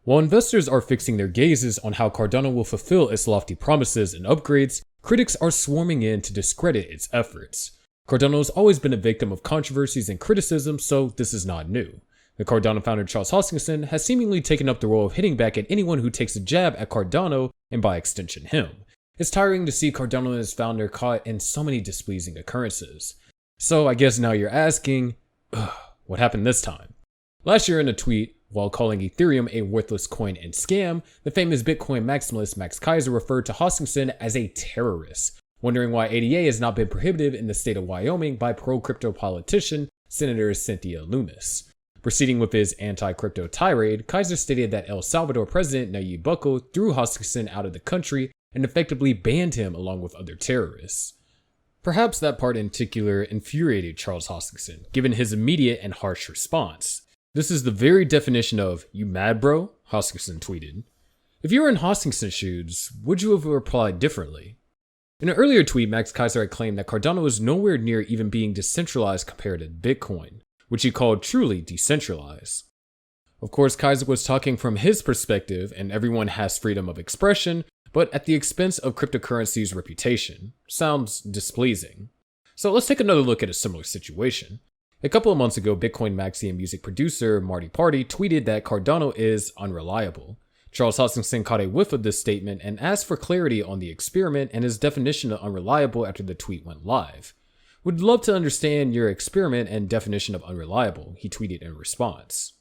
While investors are fixing their gazes on how Cardano will fulfill its lofty promises and upgrades, critics are swarming in to discredit its efforts. Cardano has always been a victim of controversies and criticism, so this is not new. The Cardano founder Charles Hoskinson has seemingly taken up the role of hitting back at anyone who takes a jab at Cardano and by extension him. It's tiring to see Cardano and his founder caught in so many displeasing occurrences. So I guess now you're asking, what happened this time? Last year in a tweet, while calling Ethereum a worthless coin and scam, the famous Bitcoin maximalist Max Kaiser referred to Hoskinson as a terrorist, wondering why ADA has not been prohibited in the state of Wyoming by pro-crypto politician Senator Cynthia Lummis. Proceeding with his anti-crypto tirade, Kaiser stated that El Salvador President Nayib Bukele threw Hoskinson out of the country and effectively banned him along with other terrorists. Perhaps that part in particular infuriated Charles Hoskinson, given his immediate and harsh response. "This is the very definition of, 'You mad, bro?'" Hoskinson tweeted. If you were in Hoskinson's shoes, would you have replied differently? In an earlier tweet, Max Kaiser had claimed that Cardano was nowhere near even being decentralized compared to Bitcoin, which he called truly decentralized. Of course, Kaiser was talking from his perspective, and everyone has freedom of expression, but at the expense of cryptocurrency's reputation. Sounds displeasing. So let's take another look at a similar situation. A couple of months ago, Bitcoin maxi and music producer Marty Party tweeted that Cardano is unreliable. Charles Hoskinson caught a whiff of this statement and asked for clarity on the experiment and his definition of unreliable after the tweet went live. "Would love to understand your experiment and definition of unreliable," he tweeted in response.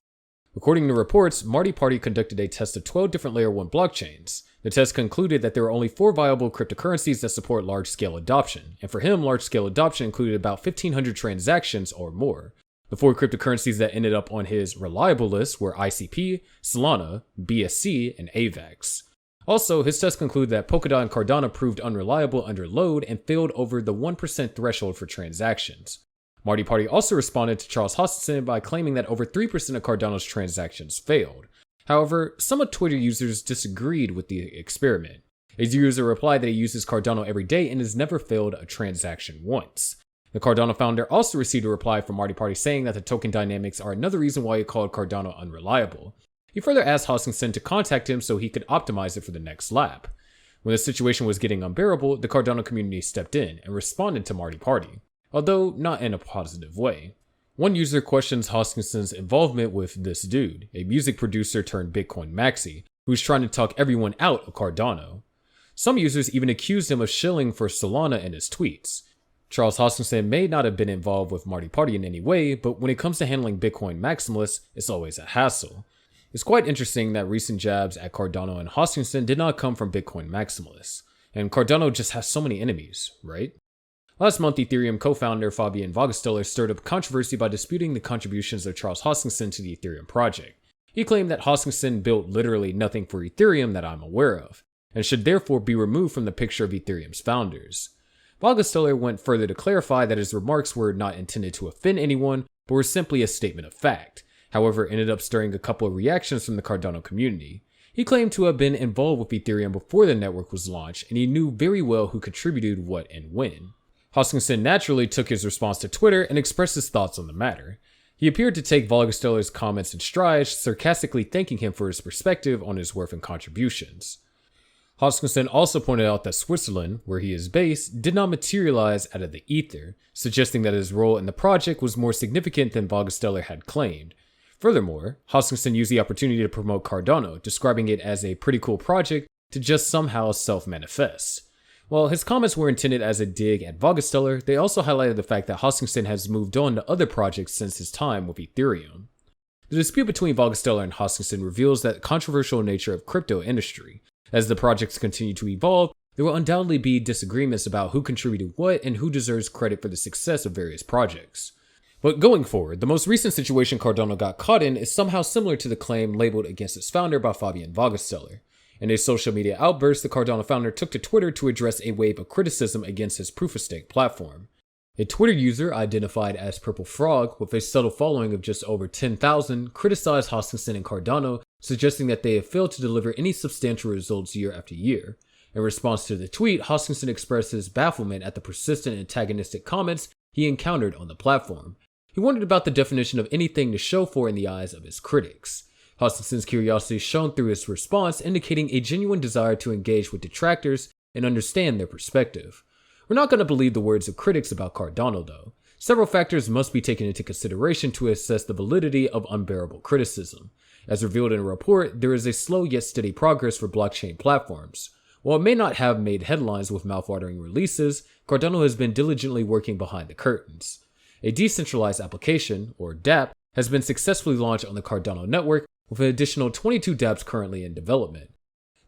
According to reports, Marty Party conducted a test of 12 different layer 1 blockchains. The test concluded that there are only 4 viable cryptocurrencies that support large-scale adoption, and for him, large-scale adoption included about 1,500 transactions or more. The 4 cryptocurrencies that ended up on his reliable list were ICP, Solana, BSC, and AVAX. Also, his test concluded that Polkadot and Cardano proved unreliable under load and failed over the 1% threshold for transactions. Marty Party also responded to Charles Hoskinson by claiming that over 3% of Cardano's transactions failed. However, some of Twitter users disagreed with the experiment. A user replied that he uses Cardano every day and has never failed a transaction once. The Cardano founder also received a reply from Marty Party saying that the token dynamics are another reason why he called Cardano unreliable. He further asked Hoskinson to contact him so he could optimize it for the next lap. When the situation was getting unbearable, the Cardano community stepped in and responded to Marty Party, although not in a positive way. One user questions Hoskinson's involvement with this dude, a music producer turned Bitcoin maxi, who's trying to talk everyone out of Cardano. Some users even accused him of shilling for Solana in his tweets. Charles Hoskinson may not have been involved with Marty Party in any way, but when it comes to handling Bitcoin maximalists, it's always a hassle. It's quite interesting that recent jabs at Cardano and Hoskinson did not come from Bitcoin maximalists, and Cardano just has so many enemies, right? Last month, Ethereum co-founder Fabian Vogelsteller stirred up controversy by disputing the contributions of Charles Hoskinson to the Ethereum project. He claimed that Hoskinson built literally nothing for Ethereum that I'm aware of, and should therefore be removed from the picture of Ethereum's founders. Vogelsteller went further to clarify that his remarks were not intended to offend anyone, but were simply a statement of fact. However, ended up stirring a couple of reactions from the Cardano community. He claimed to have been involved with Ethereum before the network was launched, and he knew very well who contributed what and when. Hoskinson naturally took his response to Twitter and expressed his thoughts on the matter. He appeared to take Vogelsteller's comments in stride, sarcastically thanking him for his perspective on his worth and contributions. Hoskinson also pointed out that Switzerland, where he is based, did not materialize out of the ether, suggesting that his role in the project was more significant than Vogelsteller had claimed. Furthermore, Hoskinson used the opportunity to promote Cardano, describing it as a pretty cool project to just somehow self-manifest. While his comments were intended as a dig at Vogelsteller, they also highlighted the fact that Hoskinson has moved on to other projects since his time with Ethereum. The dispute between Vogelsteller and Hoskinson reveals the controversial nature of crypto industry. As the projects continue to evolve, there will undoubtedly be disagreements about who contributed what and who deserves credit for the success of various projects. But going forward, the most recent situation Cardano got caught in is somehow similar to the claim labeled against its founder by Fabian Vogelsteller. In a social media outburst, the Cardano founder took to Twitter to address a wave of criticism against his proof-of-stake platform. A Twitter user identified as Purple Frog, with a subtle following of just over 10,000, criticized Hoskinson and Cardano, suggesting that they have failed to deliver any substantial results year after year. In response to the tweet, Hoskinson expressed his bafflement at the persistent antagonistic comments he encountered on the platform. He wondered about the definition of anything to show for in the eyes of his critics. Hoskinson's curiosity shone through his response, indicating a genuine desire to engage with detractors and understand their perspective. We're not going to believe the words of critics about Cardano, though. Several factors must be taken into consideration to assess the validity of unbearable criticism. As revealed in a report, there is a slow yet steady progress for blockchain platforms. While it may not have made headlines with mouthwatering releases, Cardano has been diligently working behind the curtains. A decentralized application, or dApp, has been successfully launched on the Cardano network, with an additional 22 dApps currently in development.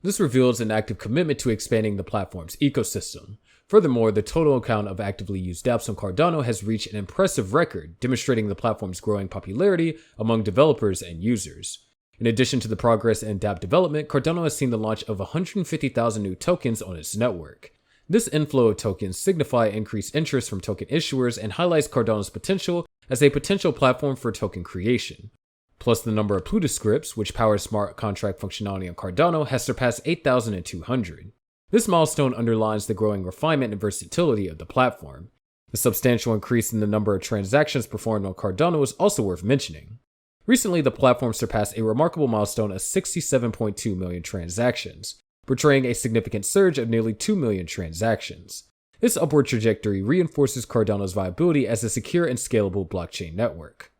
This reveals an active commitment to expanding the platform's ecosystem. Furthermore, the total count of actively used dApps on Cardano has reached an impressive record, demonstrating the platform's growing popularity among developers and users. In addition to the progress in dApp development, Cardano has seen the launch of 150,000 new tokens on its network. This inflow of tokens signify increased interest from token issuers and highlights Cardano's potential as a potential platform for token creation. Plus, the number of Pluto scripts, which powers smart contract functionality on Cardano, has surpassed 8,200. This milestone underlines the growing refinement and versatility of the platform. The substantial increase in the number of transactions performed on Cardano is also worth mentioning. Recently, the platform surpassed a remarkable milestone of 67.2 million transactions, portraying a significant surge of nearly 2 million transactions. This upward trajectory reinforces Cardano's viability as a secure and scalable blockchain network.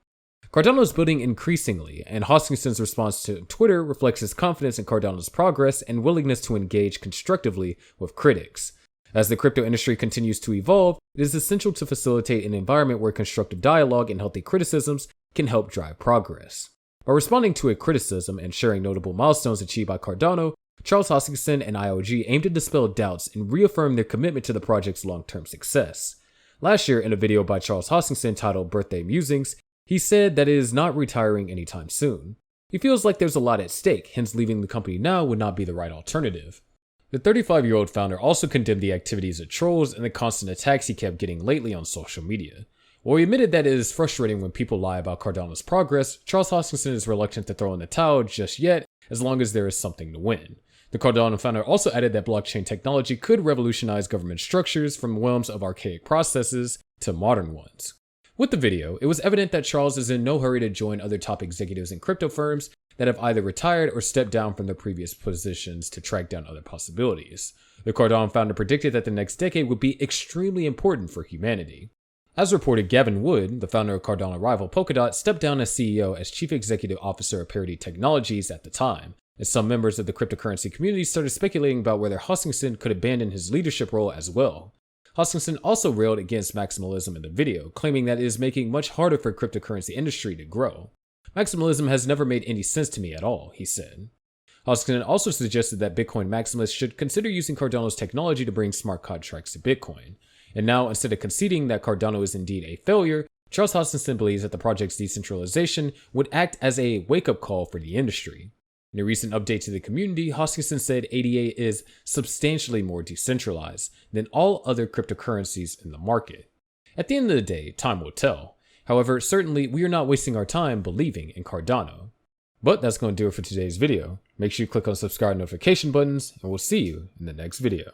Cardano is building increasingly, and Hoskinson's response to Twitter reflects his confidence in Cardano's progress and willingness to engage constructively with critics. As the crypto industry continues to evolve, it is essential to facilitate an environment where constructive dialogue and healthy criticisms can help drive progress. By responding to a criticism and sharing notable milestones achieved by Cardano, Charles Hoskinson and IOG aim to dispel doubts and reaffirm their commitment to the project's long-term success. Last year, in a video by Charles Hoskinson titled Birthday Musings, he said that it is not retiring anytime soon. He feels like there's a lot at stake, hence leaving the company now would not be the right alternative. The 35-year-old founder also condemned the activities of trolls and the constant attacks he kept getting lately on social media. While he admitted that it is frustrating when people lie about Cardano's progress, Charles Hoskinson is reluctant to throw in the towel just yet, as long as there is something to win. The Cardano founder also added that blockchain technology could revolutionize government structures from realms of archaic processes to modern ones. With the video, it was evident that Charles is in no hurry to join other top executives in crypto firms that have either retired or stepped down from their previous positions to track down other possibilities. The Cardano founder predicted that the next decade would be extremely important for humanity. As reported, Gavin Wood, the founder of Cardano rival Polkadot, stepped down as CEO as Chief Executive Officer of Parity Technologies at the time, and some members of the cryptocurrency community started speculating about whether Hoskinson could abandon his leadership role as well. Hoskinson also railed against maximalism in the video, claiming that it is making much harder for the cryptocurrency industry to grow. Maximalism has never made any sense to me at all, he said. Hoskinson also suggested that Bitcoin maximalists should consider using Cardano's technology to bring smart contracts to Bitcoin. And now, instead of conceding that Cardano is indeed a failure, Charles Hoskinson believes that the project's decentralization would act as a wake-up call for the industry. In a recent update to the community, Hoskinson said ADA is substantially more decentralized than all other cryptocurrencies in the market. At the end of the day, time will tell. However, certainly we are not wasting our time believing in Cardano. But that's going to do it for today's video. Make sure you click on the subscribe notification buttons, and we'll see you in the next video.